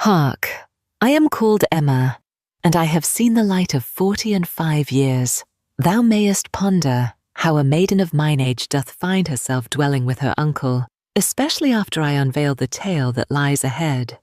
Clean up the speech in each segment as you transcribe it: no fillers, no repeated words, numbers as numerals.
Hark, I am called Emma, and I have seen the light of 45 years. Thou mayest ponder how a maiden of mine age doth find herself dwelling with her uncle, especially after I unveil the tale that lies ahead.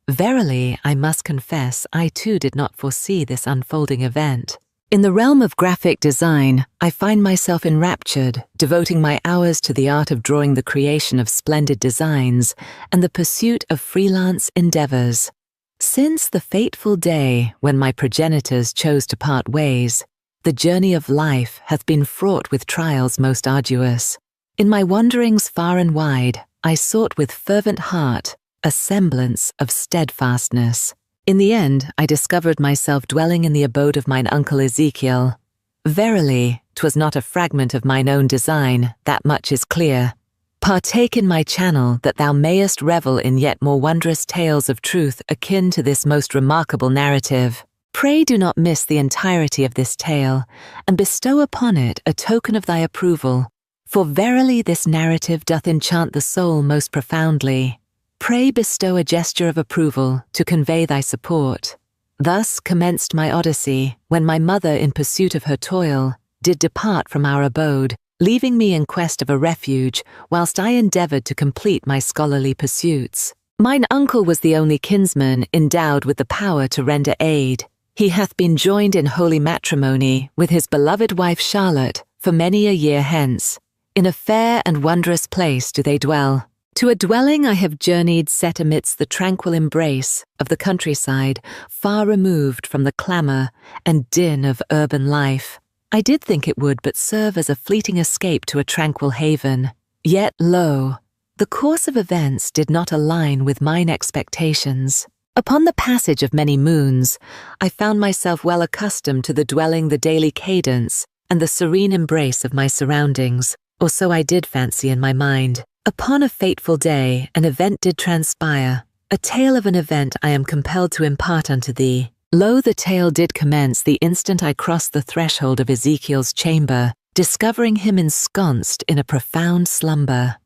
Verily, I must confess, I too did not foresee this unfolding event. In the realm of graphic design, I find myself enraptured, devoting my hours to the art of drawing the creation of splendid designs and the pursuit of freelance endeavors. Since the fateful day when my progenitors chose to part ways, the journey of life hath been fraught with trials most arduous. In my wanderings far and wide, I sought with fervent heart a semblance of steadfastness. In the end, I discovered myself dwelling in the abode of mine uncle Ezekiel. Verily, 'twas not a fragment of mine own design, that much is clear. Partake in my channel that thou mayest revel in yet more wondrous tales of truth akin to this most remarkable narrative. Pray do not miss the entirety of this tale, and bestow upon it a token of thy approval, for verily this narrative doth enchant the soul most profoundly. Pray bestow a gesture of approval to convey thy support. Thus commenced my odyssey, when my mother, in pursuit of her toil, did depart from our abode, leaving me in quest of a refuge, whilst I endeavoured to complete my scholarly pursuits. Mine uncle was the only kinsman endowed with the power to render aid. He hath been joined in holy matrimony with his beloved wife Charlotte for many a year hence. In a fair and wondrous place do they dwell. To a dwelling I have journeyed set amidst the tranquil embrace of the countryside, far removed from the clamour and din of urban life. I did think it would but serve as a fleeting escape to a tranquil haven. Yet, lo, the course of events did not align with mine expectations. Upon the passage of many moons, I found myself well accustomed to the dwelling, the daily cadence, and the serene embrace of my surroundings, or so I did fancy in my mind. Upon a fateful day, an event did transpire, a tale of an event I am compelled to impart unto thee. Lo, the tale did commence the instant I crossed the threshold of Ezekiel's chamber, discovering him ensconced in a profound slumber.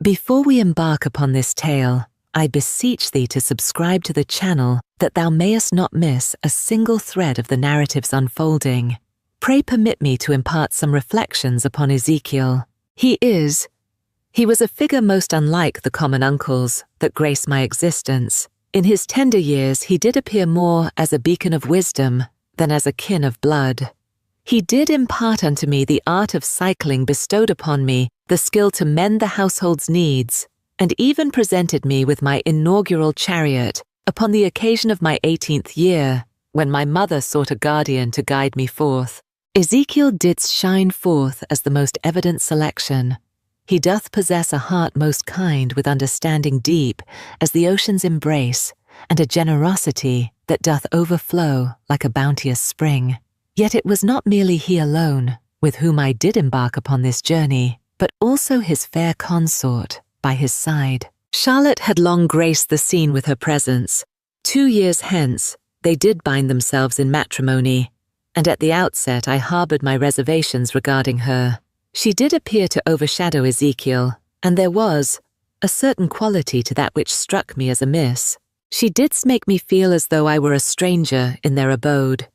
Before we embark upon this tale, I beseech thee to subscribe to the channel that thou mayest not miss a single thread of the narrative's unfolding. Pray permit me to impart some reflections upon Ezekiel. He was a figure most unlike the common uncles that grace my existence. In his tender years he did appear more as a beacon of wisdom than as a kin of blood. He did impart unto me the art of cycling, bestowed upon me the skill to mend the household's needs, and even presented me with my inaugural chariot upon the occasion of my 18th year, when my mother sought a guardian to guide me forth. Ezekiel didst shine forth as the most evident selection. He doth possess a heart most kind, with understanding deep as the ocean's embrace, and a generosity that doth overflow like a bounteous spring. Yet it was not merely he alone with whom I did embark upon this journey, but also his fair consort by his side. Charlotte had long graced the scene with her presence. 2 years hence, they did bind themselves in matrimony, and at the outset I harboured my reservations regarding her. She did appear to overshadow Ezekiel, and there was a certain quality to that which struck me as amiss. She didst make me feel as though I were a stranger in their abode.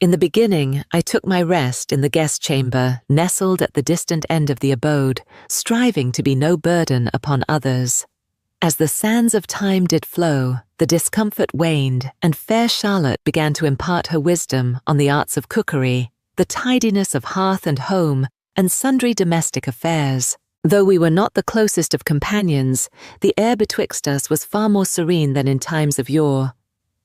In the beginning, I took my rest in the guest chamber, nestled at the distant end of the abode, striving to be no burden upon others. As the sands of time did flow, the discomfort waned, and fair Charlotte began to impart her wisdom on the arts of cookery, the tidiness of hearth and home, and sundry domestic affairs. Though we were not the closest of companions, the air betwixt us was far more serene than in times of yore.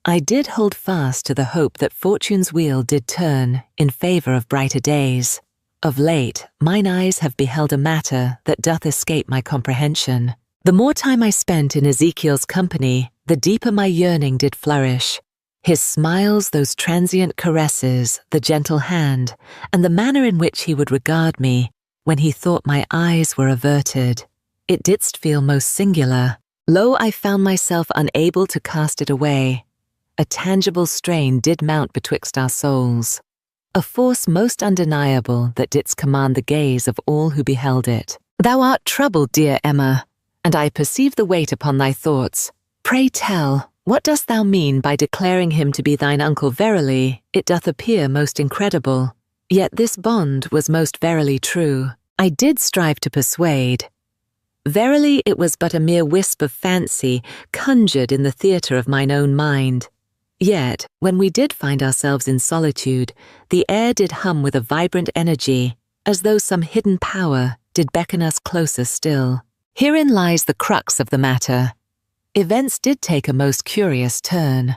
I did hold fast to the hope that fortune's wheel did turn in favour of brighter days. Of late, mine eyes have beheld a matter that doth escape my comprehension. The more time I spent in Ezekiel's company, the deeper my yearning did flourish. His smiles, those transient caresses, the gentle hand, and the manner in which he would regard me when he thought my eyes were averted, it didst feel most singular. Lo, I found myself unable to cast it away. A tangible strain did mount betwixt our souls, a force most undeniable that didst command the gaze of all who beheld it. Thou art troubled, dear Emma, and I perceive the weight upon thy thoughts. Pray tell, What dost thou mean by declaring him to be thine uncle? Verily, it doth appear most incredible. Yet this bond was most verily true. I did strive to persuade. Verily, it was but a mere wisp of fancy conjured in the theatre of mine own mind. Yet, when we did find ourselves in solitude, the air did hum with a vibrant energy, as though some hidden power did beckon us closer still. Herein lies the crux of the matter. Events did take a most curious turn.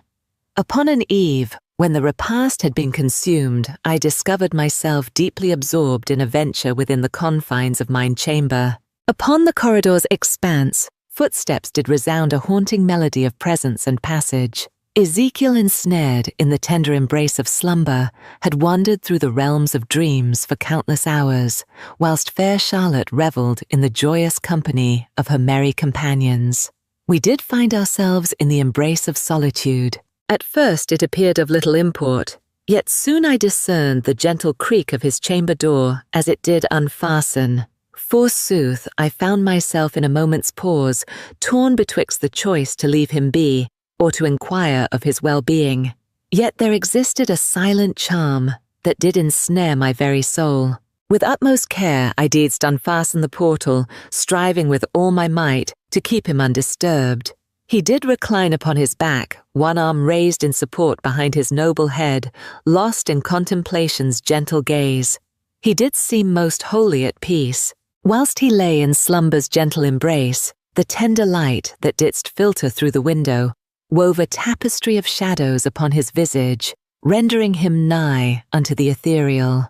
Upon an eve, when the repast had been consumed, I discovered myself deeply absorbed in a venture within the confines of mine chamber. Upon the corridor's expanse, footsteps did resound a haunting melody of presence and passage. Ezekiel, ensnared in the tender embrace of slumber, had wandered through the realms of dreams for countless hours, whilst fair Charlotte revelled in the joyous company of her merry companions. We did find ourselves in the embrace of solitude. At first it appeared of little import, yet soon I discerned the gentle creak of his chamber door as it did unfasten. Forsooth, I found myself in a moment's pause, torn betwixt the choice to leave him be, or to inquire of his well-being. Yet there existed a silent charm that did ensnare my very soul. With utmost care I didst unfasten the portal, striving with all my might to keep him undisturbed. He did recline upon his back, one arm raised in support behind his noble head, lost in contemplation's gentle gaze. He did seem most wholly at peace. Whilst he lay in slumber's gentle embrace, the tender light that didst filter through the window wove a tapestry of shadows upon his visage, rendering him nigh unto the ethereal.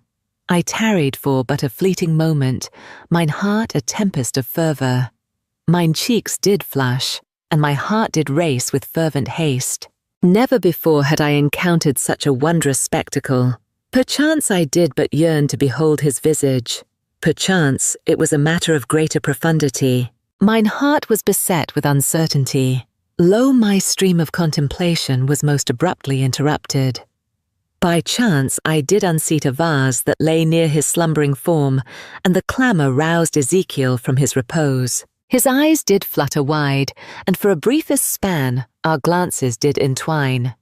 I tarried for but a fleeting moment, mine heart a tempest of fervour. Mine cheeks did flush, and my heart did race with fervent haste. Never before had I encountered such a wondrous spectacle. Perchance I did but yearn to behold his visage. Perchance it was a matter of greater profundity. Mine heart was beset with uncertainty. Lo, my stream of contemplation was most abruptly interrupted. By chance I did unseat a vase that lay near his slumbering form, and the clamour roused Ezekiel from his repose. His eyes did flutter wide, and for a briefest span our glances did entwine.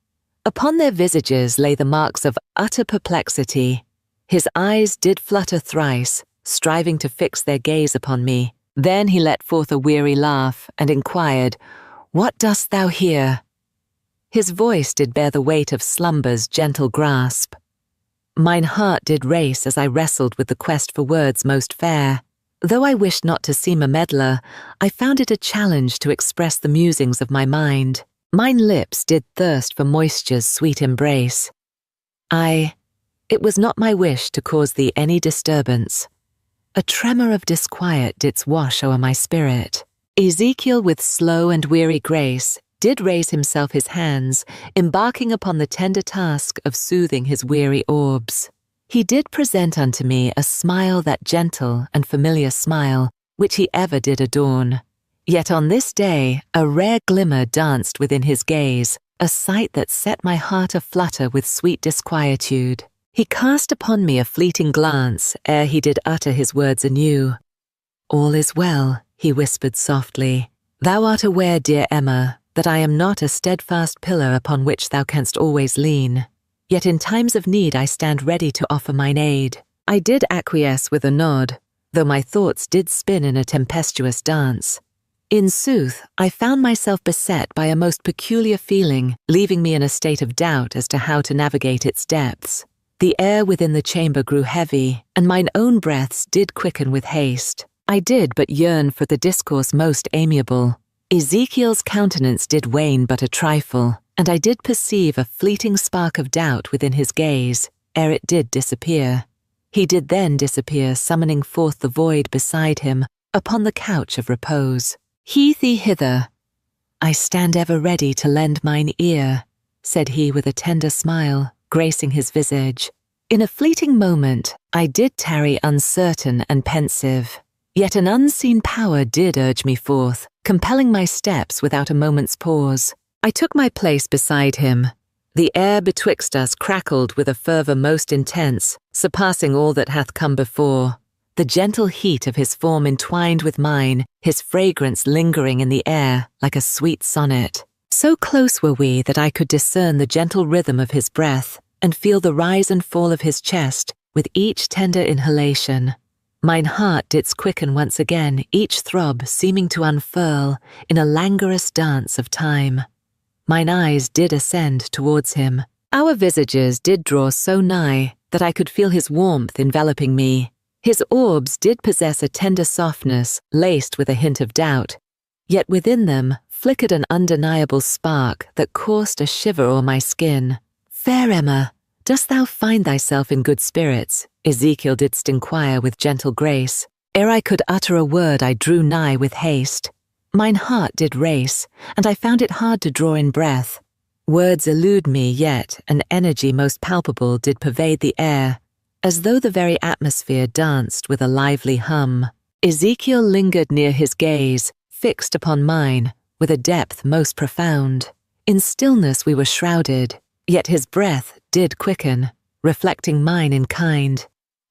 Upon their visages lay the marks of utter perplexity. His eyes did flutter thrice, striving to fix their gaze upon me. Then he let forth a weary laugh, and inquired, "What dost thou here?" His voice did bear the weight of slumber's gentle grasp. Mine heart did race as I wrestled with the quest for words most fair. Though I wished not to seem a meddler, I found it a challenge to express the musings of my mind. Mine lips did thirst for moisture's sweet embrace. It was not my wish to cause thee any disturbance. A tremor of disquiet didst wash o'er my spirit. Ezekiel, with slow and weary grace, did raise himself his hands, embarking upon the tender task of soothing his weary orbs. He did present unto me a smile, that gentle and familiar smile, which he ever did adorn. Yet on this day a rare glimmer danced within his gaze, a sight that set my heart aflutter with sweet disquietude. He cast upon me a fleeting glance ere he did utter his words anew. "All is well," he whispered softly. "Thou art aware, dear Emma, that I am not a steadfast pillar upon which thou canst always lean. Yet in times of need I stand ready to offer mine aid." I did acquiesce with a nod, though my thoughts did spin in a tempestuous dance. In sooth, I found myself beset by a most peculiar feeling, leaving me in a state of doubt as to how to navigate its depths. The air within the chamber grew heavy, and mine own breaths did quicken with haste. I did but yearn for the discourse most amiable. Ezekiel's countenance did wane but a trifle, and I did perceive a fleeting spark of doubt within his gaze, ere it did disappear. He did then disappear, summoning forth the void beside him upon the couch of repose. "Heed thee hither. I stand ever ready to lend mine ear," said he with a tender smile, gracing his visage. In a fleeting moment, I did tarry uncertain and pensive. Yet an unseen power did urge me forth, compelling my steps without a moment's pause. I took my place beside him. The air betwixt us crackled with a fervour most intense, surpassing all that hath come before. The gentle heat of his form entwined with mine, his fragrance lingering in the air like a sweet sonnet. So close were we that I could discern the gentle rhythm of his breath and feel the rise and fall of his chest with each tender inhalation. Mine heart didst quicken once again, each throb seeming to unfurl in a languorous dance of time. Mine eyes did ascend towards him. Our visages did draw so nigh that I could feel his warmth enveloping me. His orbs did possess a tender softness laced with a hint of doubt, yet within them flickered an undeniable spark that coursed a shiver o'er my skin. "Fair Emma, dost thou find thyself in good spirits?" Ezekiel didst inquire with gentle grace. Ere I could utter a word, I drew nigh with haste. Mine heart did race, and I found it hard to draw in breath. Words elude me, yet an energy most palpable did pervade the air, as though the very atmosphere danced with a lively hum. Ezekiel lingered near his gaze, fixed upon mine, with a depth most profound. In stillness we were shrouded, yet his breath did quicken, reflecting mine in kind.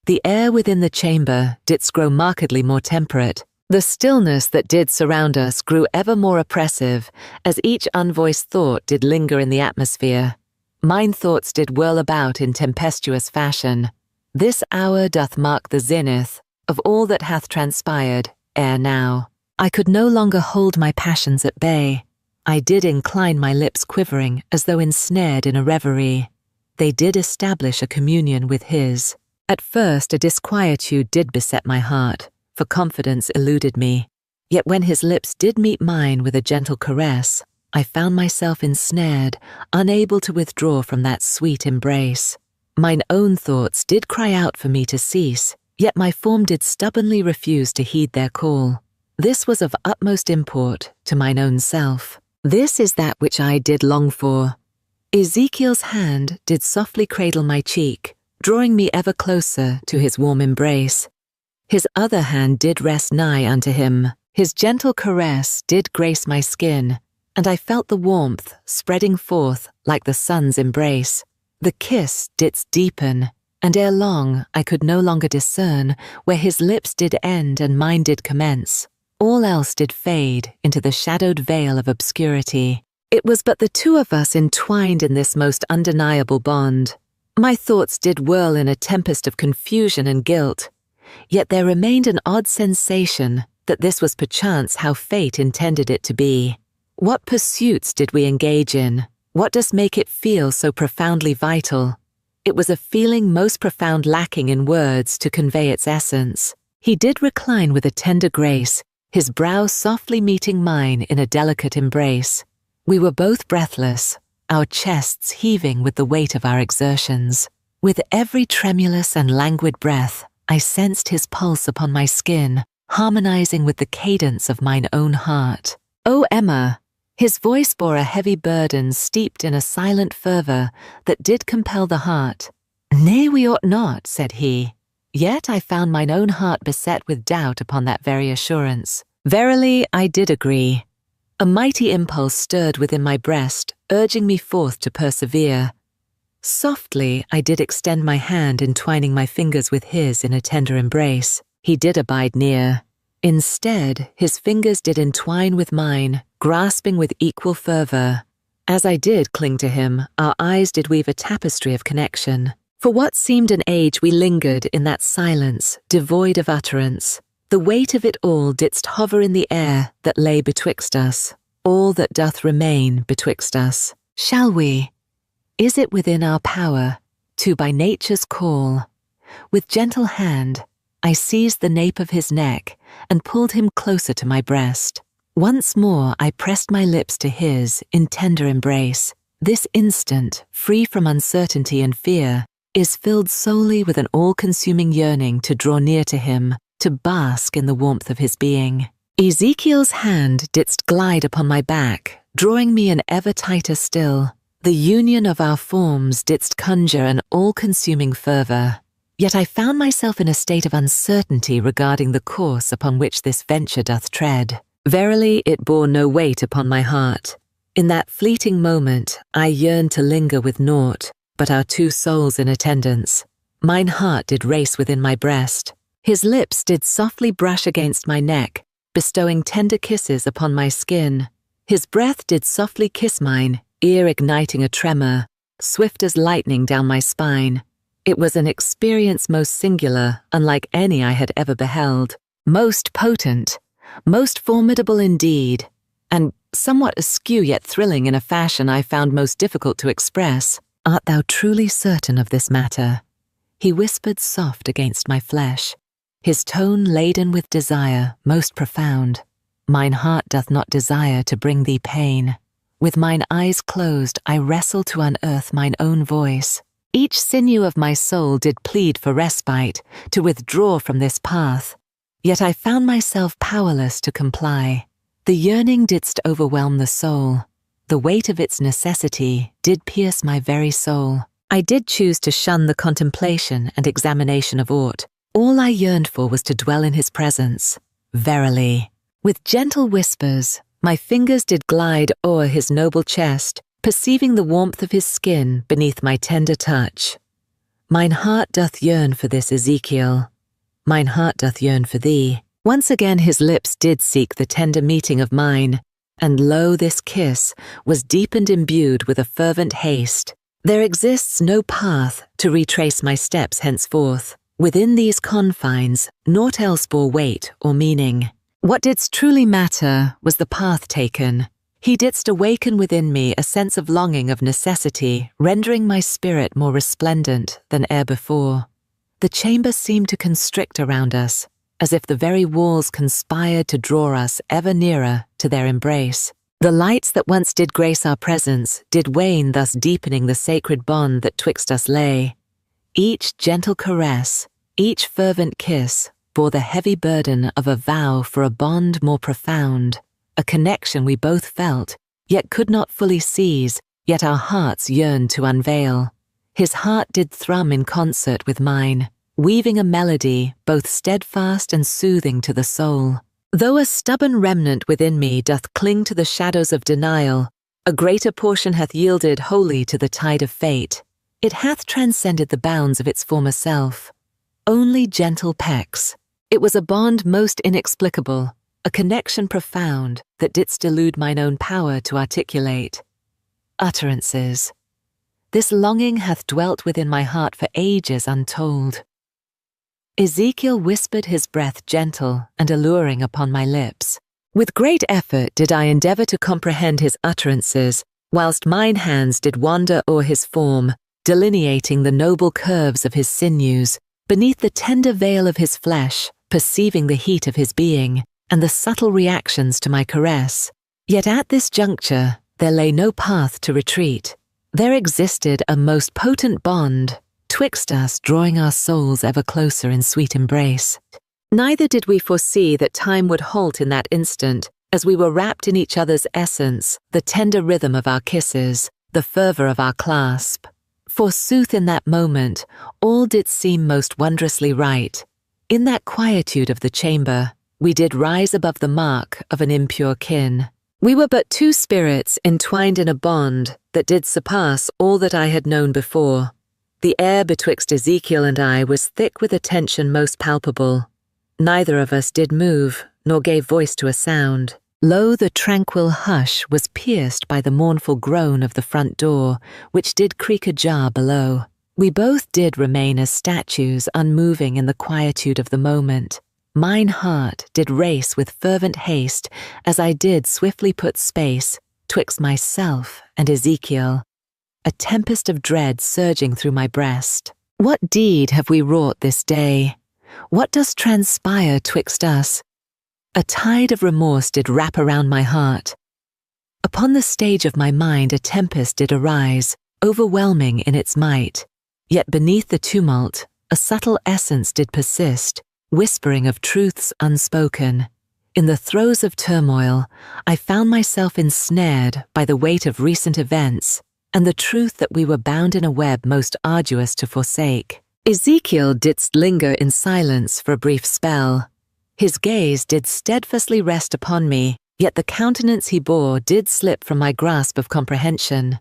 The air within the chamber didst grow markedly more temperate. The stillness that did surround us grew ever more oppressive, as each unvoiced thought did linger in the atmosphere. Mine thoughts did whirl about in tempestuous fashion. This hour doth mark the zenith of all that hath transpired ere now. I could no longer hold my passions at bay. I did incline my lips quivering as though ensnared in a reverie. They did establish a communion with his. At first a disquietude did beset my heart, for confidence eluded me. Yet when his lips did meet mine with a gentle caress, I found myself ensnared, unable to withdraw from that sweet embrace. Mine own thoughts did cry out for me to cease, yet my form did stubbornly refuse to heed their call. This was of utmost import to mine own self. This is that which I did long for. Ezekiel's hand did softly cradle my cheek, drawing me ever closer to his warm embrace. His other hand did rest nigh unto him. His gentle caress did grace my skin, and I felt the warmth spreading forth like the sun's embrace. The kiss didst deepen, and ere long I could no longer discern where his lips did end and mine did commence. All else did fade into the shadowed veil of obscurity. It was but the two of us entwined in this most undeniable bond. My thoughts did whirl in a tempest of confusion and guilt, yet there remained an odd sensation that this was perchance how fate intended it to be. What pursuits did we engage in? What does make it feel so profoundly vital? It was a feeling most profound, lacking in words to convey its essence. He did recline with a tender grace, his brow softly meeting mine in a delicate embrace. We were both breathless, our chests heaving with the weight of our exertions. With every tremulous and languid breath, I sensed his pulse upon my skin, harmonizing with the cadence of mine own heart. "Oh, Emma!" His voice bore a heavy burden steeped in a silent fervour that did compel the heart. "Nay, we ought not," said he. Yet I found mine own heart beset with doubt upon that very assurance. Verily, I did agree. A mighty impulse stirred within my breast, urging me forth to persevere. Softly I did extend my hand, entwining my fingers with his in a tender embrace. He did abide near. Instead, his fingers did entwine with mine, grasping with equal fervour. As I did cling to him, our eyes did weave a tapestry of connection. For what seemed an age we lingered in that silence, devoid of utterance. The weight of it all didst hover in the air that lay betwixt us, all that doth remain betwixt us. Shall we? Is it within our power to by nature's call? With gentle hand, I seized the nape of his neck and pulled him closer to my breast. Once more I pressed my lips to his in tender embrace. This instant, free from uncertainty and fear, is filled solely with an all-consuming yearning to draw near to him, to bask in the warmth of his being. Ezekiel's hand didst glide upon my back, drawing me in ever tighter still. The union of our forms didst conjure an all-consuming fervour. Yet I found myself in a state of uncertainty regarding the course upon which this venture doth tread. Verily, it bore no weight upon my heart. In that fleeting moment, I yearned to linger with naught but our two souls in attendance. Mine heart did race within my breast. His lips did softly brush against my neck, bestowing tender kisses upon my skin. His breath did softly kiss mine, ear igniting a tremor, swift as lightning down my spine. It was an experience most singular, unlike any I had ever beheld, most potent, most formidable indeed, and somewhat askew yet thrilling in a fashion I found most difficult to express. "Art thou truly certain of this matter?" He whispered soft against my flesh, his tone laden with desire most profound. "Mine heart doth not desire to bring thee pain. With mine eyes closed I wrestle to unearth mine own voice. Each sinew of my soul did plead for respite, to withdraw from this path. Yet I found myself powerless to comply. The yearning didst overwhelm the soul. The weight of its necessity did pierce my very soul. I did choose to shun the contemplation and examination of aught. All I yearned for was to dwell in his presence. Verily, with gentle whispers, my fingers did glide o'er his noble chest, perceiving the warmth of his skin beneath my tender touch. Mine heart doth yearn for this, Ezekiel. Mine heart doth yearn for thee. Once again his lips did seek the tender meeting of mine, and lo, this kiss was deep and imbued with a fervent haste. There exists no path to retrace my steps henceforth. Within these confines, naught else bore weight or meaning. What didst truly matter was the path taken. He didst awaken within me a sense of longing of necessity, rendering my spirit more resplendent than e'er before. The chamber seemed to constrict around us, as if the very walls conspired to draw us ever nearer to their embrace. The lights that once did grace our presence did wane, thus deepening the sacred bond that twixt us lay. Each gentle caress, each fervent kiss, bore the heavy burden of a vow for a bond more profound, a connection we both felt, yet could not fully seize, yet our hearts yearned to unveil. His heart did thrum in concert with mine, weaving a melody both steadfast and soothing to the soul. Though a stubborn remnant within me doth cling to the shadows of denial, a greater portion hath yielded wholly to the tide of fate. It hath transcended the bounds of its former self. Only gentle pecks. It was a bond most inexplicable, a connection profound that didst elude mine own power to articulate. Utterances. This longing hath dwelt within my heart for ages untold. Ezekiel whispered his breath gentle and alluring upon my lips. With great effort did I endeavour to comprehend his utterances, whilst mine hands did wander o'er his form, delineating the noble curves of his sinews, beneath the tender veil of his flesh, perceiving the heat of his being, and the subtle reactions to my caress. Yet at this juncture there lay no path to retreat. There existed a most potent bond twixt us, drawing our souls ever closer in sweet embrace. Neither did we foresee that time would halt in that instant, as we were wrapped in each other's essence, the tender rhythm of our kisses, the fervour of our clasp. Forsooth in that moment, all did seem most wondrously right. In that quietude of the chamber, we did rise above the mark of an impure kin. We were but two spirits entwined in a bond that did surpass all that I had known before. The air betwixt Ezekiel and I was thick with a tension most palpable. Neither of us did move, nor gave voice to a sound. Lo, the tranquil hush was pierced by the mournful groan of the front door, which did creak ajar below. We both did remain as statues, unmoving in the quietude of the moment. Mine heart did race with fervent haste, as I did swiftly put space twixt myself and Ezekiel, a tempest of dread surging through my breast. What deed have we wrought this day? What does transpire twixt us? A tide of remorse did wrap around my heart. Upon the stage of my mind a tempest did arise, overwhelming in its might. Yet beneath the tumult, a subtle essence did persist, whispering of truths unspoken. In the throes of turmoil, I found myself ensnared by the weight of recent events, and the truth that we were bound in a web most arduous to forsake. Ezekiel didst linger in silence for a brief spell. His gaze did steadfastly rest upon me, yet the countenance he bore did slip from my grasp of comprehension.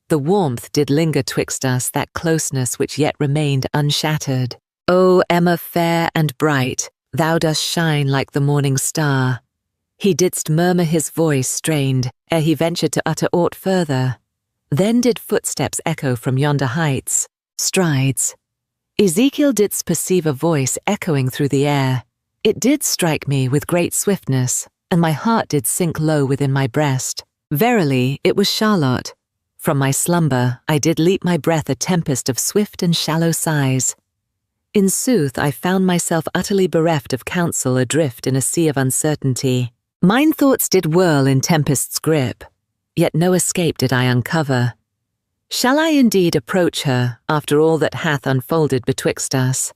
The warmth did linger twixt us, that closeness which yet remained unshattered. O Emma fair and bright, thou dost shine like the morning star. He didst murmur his voice strained, ere he ventured to utter aught further. Then did footsteps echo from yonder heights, strides. Ezekiel didst perceive a voice echoing through the air. It did strike me with great swiftness, and my heart did sink low within my breast. Verily, it was Charlotte. From my slumber I did leap my breath a tempest of swift and shallow sighs. In sooth, I found myself utterly bereft of counsel, adrift in a sea of uncertainty. Mine thoughts did whirl in tempest's grip, yet no escape did I uncover. Shall I indeed approach her after all that hath unfolded betwixt us?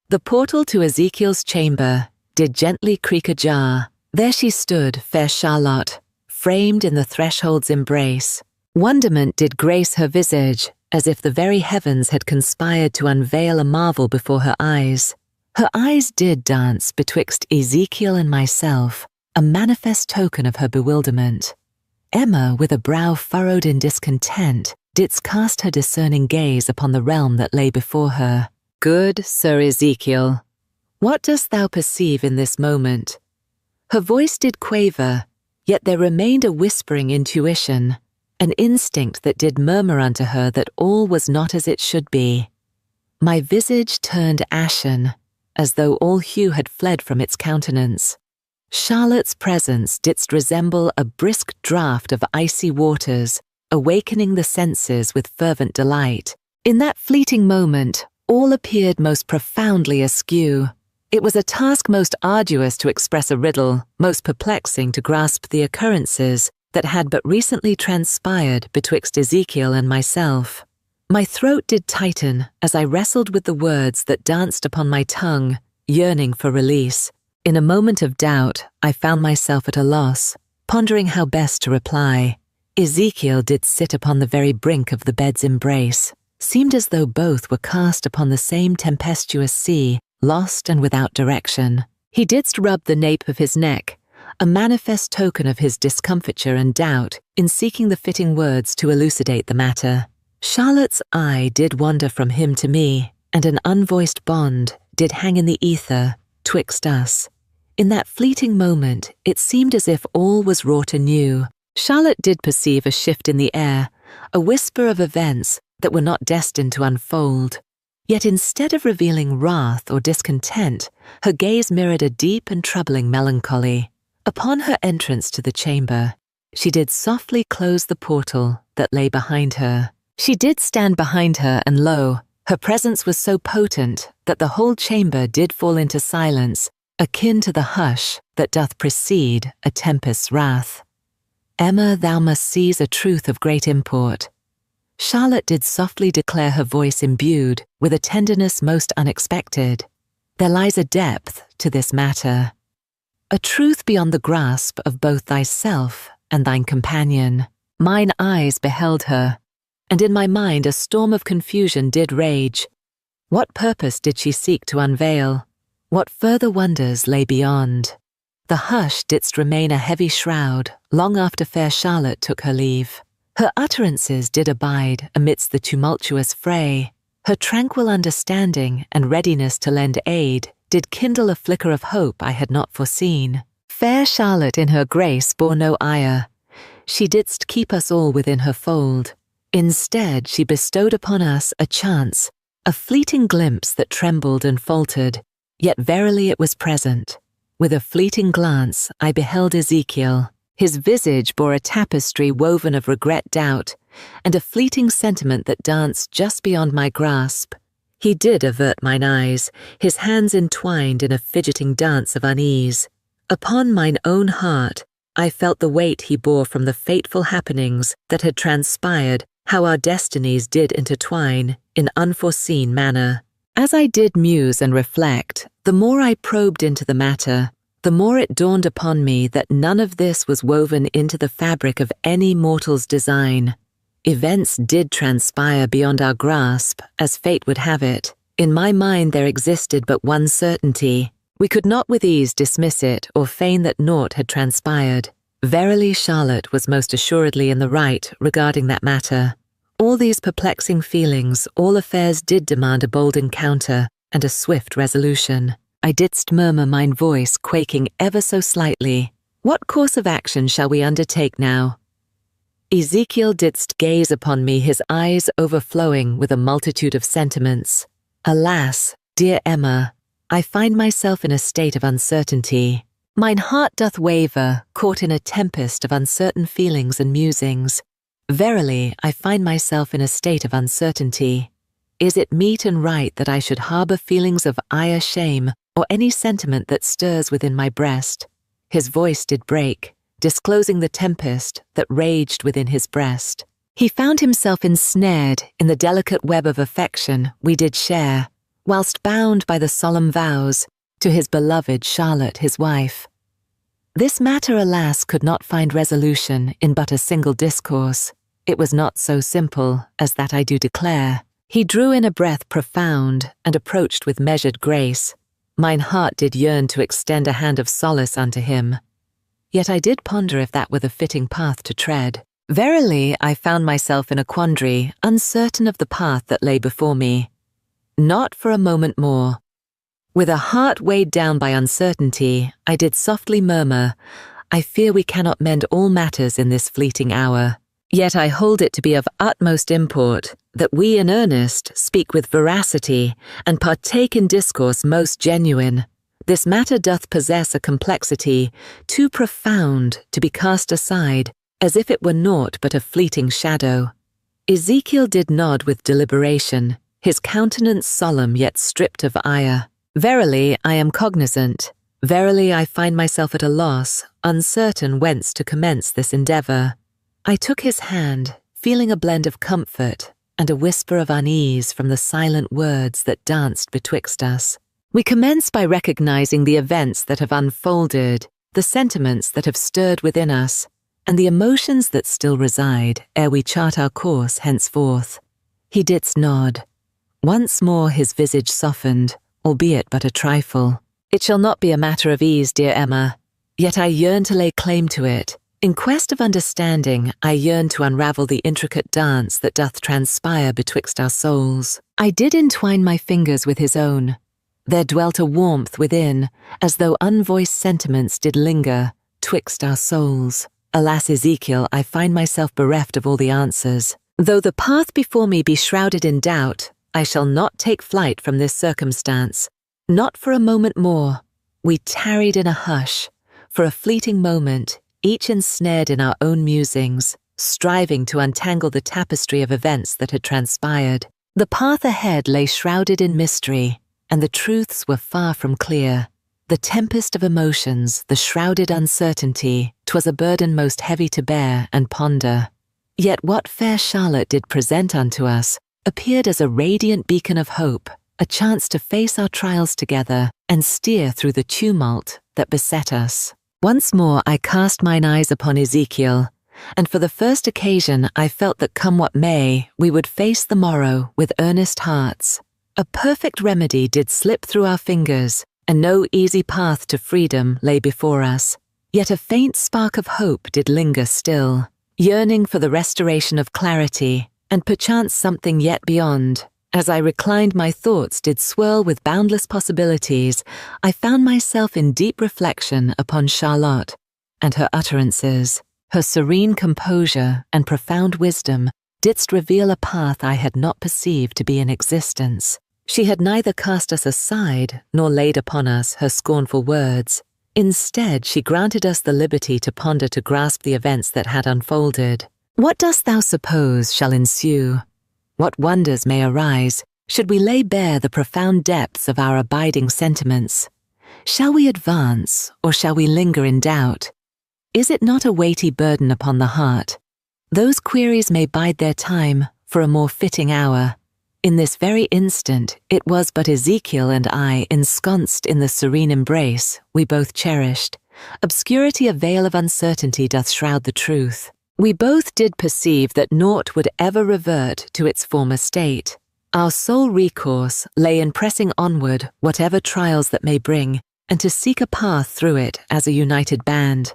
The portal to Ezekiel's chamber did gently creak ajar. There she stood, fair Charlotte, framed in the threshold's embrace. Wonderment did grace her visage, as if the very heavens had conspired to unveil a marvel before her eyes. Her eyes did dance betwixt Ezekiel and myself, a manifest token of her bewilderment. Emma, with a brow furrowed in discontent, didst cast her discerning gaze upon the realm that lay before her. Good Sir Ezekiel, what dost thou perceive in this moment? Her voice did quaver, yet there remained a whispering intuition, an instinct that did murmur unto her that all was not as it should be. My visage turned ashen, as though all hue had fled from its countenance. Charlotte's presence didst resemble a brisk draught of icy waters, awakening the senses with fervent delight. In that fleeting moment, all appeared most profoundly askew. It was a task most arduous to express a riddle, most perplexing to grasp the occurrences that had but recently transpired betwixt Ezekiel and myself. My throat did tighten as I wrestled with the words that danced upon my tongue, yearning for release. In a moment of doubt, I found myself at a loss, pondering how best to reply. Ezekiel did sit upon the very brink of the bed's embrace. Seemed as though both were cast upon the same tempestuous sea, lost and without direction. He didst rub the nape of his neck, a manifest token of his discomfiture and doubt in seeking the fitting words to elucidate the matter. Charlotte's eye did wander from him to me, and an unvoiced bond did hang in the ether twixt us. In that fleeting moment, it seemed as if all was wrought anew. Charlotte did perceive a shift in the air, a whisper of events that were not destined to unfold. Yet instead of revealing wrath or discontent, her gaze mirrored a deep and troubling melancholy. Upon her entrance to the chamber, she did softly close the portal that lay behind her. She did stand behind her, and lo, her presence was so potent that the whole chamber did fall into silence, akin to the hush that doth precede a tempest's wrath. Emma, thou must seize a truth of great import. Charlotte did softly declare, her voice imbued with a tenderness most unexpected. There lies a depth to this matter, a truth beyond the grasp of both thyself and thine companion. Mine eyes beheld her, and in my mind a storm of confusion did rage. What purpose did she seek to unveil? What further wonders lay beyond? The hush didst remain a heavy shroud long after fair Charlotte took her leave. Her utterances did abide amidst the tumultuous fray. Her tranquil understanding and readiness to lend aid did kindle a flicker of hope I had not foreseen. Fair Charlotte in her grace bore no ire. She didst keep us all within her fold. Instead, she bestowed upon us a chance, a fleeting glimpse that trembled and faltered, yet verily it was present. With a fleeting glance, I beheld Ezekiel. His visage bore a tapestry woven of regret, doubt, and a fleeting sentiment that danced just beyond my grasp. He did avert mine eyes, his hands entwined in a fidgeting dance of unease. Upon mine own heart, I felt the weight he bore from the fateful happenings that had transpired, how our destinies did intertwine in unforeseen manner. As I did muse and reflect, the more I probed into the matter, the more it dawned upon me that none of this was woven into the fabric of any mortal's design. Events did transpire beyond our grasp, as fate would have it. In my mind there existed but one certainty. We could not with ease dismiss it or feign that naught had transpired. Verily, Charlotte was most assuredly in the right regarding that matter. All these perplexing feelings, all affairs did demand a bold encounter and a swift resolution. I didst murmur, mine voice quaking ever so slightly. What course of action shall we undertake now? Ezekiel didst gaze upon me, his eyes overflowing with a multitude of sentiments. Alas, dear Emma, I find myself in a state of uncertainty. Mine heart doth waver, caught in a tempest of uncertain feelings and musings. Verily, I find myself in a state of uncertainty. Is it meet and right that I should harbour feelings of ire, shame, or any sentiment that stirs within my breast? His voice did break, disclosing the tempest that raged within his breast. He found himself ensnared in the delicate web of affection we did share, whilst bound by the solemn vows to his beloved Charlotte, his wife. This matter, alas, could not find resolution in but a single discourse. It was not so simple as that I do declare. He drew in a breath profound and approached with measured grace. Mine heart did yearn to extend a hand of solace unto him. Yet I did ponder if that were the fitting path to tread. Verily, I found myself in a quandary, uncertain of the path that lay before me. Not for a moment more. With a heart weighed down by uncertainty, I did softly murmur, I fear we cannot mend all matters in this fleeting hour. Yet I hold it to be of utmost import that we in earnest speak with veracity and partake in discourse most genuine. This matter doth possess a complexity too profound to be cast aside as if it were naught but a fleeting shadow. Ezekiel did nod with deliberation, his countenance solemn yet stripped of ire. Verily, I am cognizant. Verily, I find myself at a loss, uncertain whence to commence this endeavour. I took his hand, feeling a blend of comfort and a whisper of unease from the silent words that danced betwixt us. We commence by recognizing the events that have unfolded, the sentiments that have stirred within us, and the emotions that still reside ere we chart our course henceforth. He didst nod. Once more his visage softened, albeit but a trifle. It shall not be a matter of ease, dear Emma, yet I yearn to lay claim to it. In quest of understanding, I yearn to unravel the intricate dance that doth transpire betwixt our souls. I did entwine my fingers with his own. There dwelt a warmth within, as though unvoiced sentiments did linger twixt our souls. Alas, Ezekiel, I find myself bereft of all the answers. Though the path before me be shrouded in doubt, I shall not take flight from this circumstance. Not for a moment more. We tarried in a hush, for a fleeting moment, each ensnared in our own musings, striving to untangle the tapestry of events that had transpired. The path ahead lay shrouded in mystery, and the truths were far from clear. The tempest of emotions, the shrouded uncertainty, 'twas a burden most heavy to bear and ponder. Yet what fair Charlotte did present unto us appeared as a radiant beacon of hope, a chance to face our trials together and steer through the tumult that beset us. Once more I cast mine eyes upon Ezekiel, and for the first occasion I felt that come what may, we would face the morrow with earnest hearts. A perfect remedy did slip through our fingers, and no easy path to freedom lay before us. Yet a faint spark of hope did linger still, yearning for the restoration of clarity, and perchance something yet beyond. As I reclined, my thoughts did swirl with boundless possibilities. I found myself in deep reflection upon Charlotte and her utterances. Her serene composure and profound wisdom didst reveal a path I had not perceived to be in existence. She had neither cast us aside nor laid upon us her scornful words. Instead, she granted us the liberty to ponder, to grasp the events that had unfolded. What dost thou suppose shall ensue? What wonders may arise, should we lay bare the profound depths of our abiding sentiments? Shall we advance, or shall we linger in doubt? Is it not a weighty burden upon the heart? Those queries may bide their time for a more fitting hour. In this very instant, it was but Ezekiel and I ensconced in the serene embrace we both cherished. Obscurity, a veil of uncertainty, doth shroud the truth. We both did perceive that naught would ever revert to its former state. Our sole recourse lay in pressing onward whatever trials that may bring, and to seek a path through it as a united band.